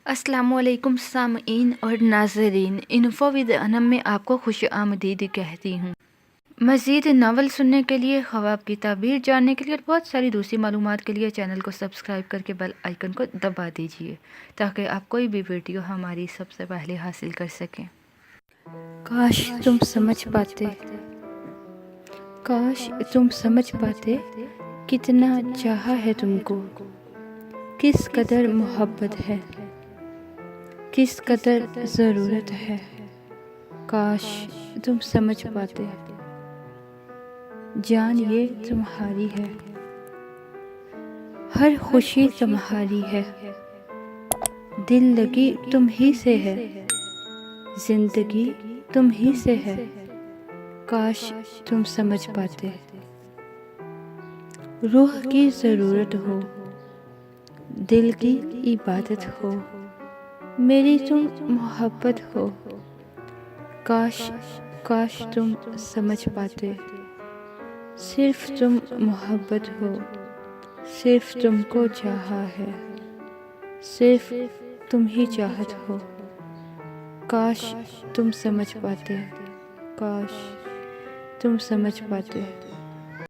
अस्सलामुअलैकुम सामीन और नाज़रीन, इन्फो विद अनम में आपको खुश आमदीद कहती हूँ। मज़ीद नावल सुनने के लिए, ख्वाब की ताबीर जानने के लिए और बहुत सारी दूसरी मालूमात के लिए चैनल को सब्सक्राइब करके बेल आइकन को दबा दीजिए ताकि आप कोई भी वीडियो हमारी सबसे पहले हासिल कर सकें। काश तुम समझ पाते, काश तुम समझ पाते कितना चाहा है तुमको, किस कदर मोहब्बत है, किस कदर ज़रूरत है। काश तुम समझ पाते, जान ये तुम्हारी है, हर खुशी तुम्हारी है, दिल लगी तुम ही से है, जिंदगी तुम ही से है। काश तुम समझ पाते, रूह की ज़रूरत हो, दिल की इबादत हो, मेरी तुम मोहब्बत हो। काश काश तुम समझ पाते, सिर्फ तुम मोहब्बत हो, सिर्फ तुमको चाहा है, सिर्फ तुम ही चाहत हो। काश तुम समझ पाते, काश तुम समझ पाते।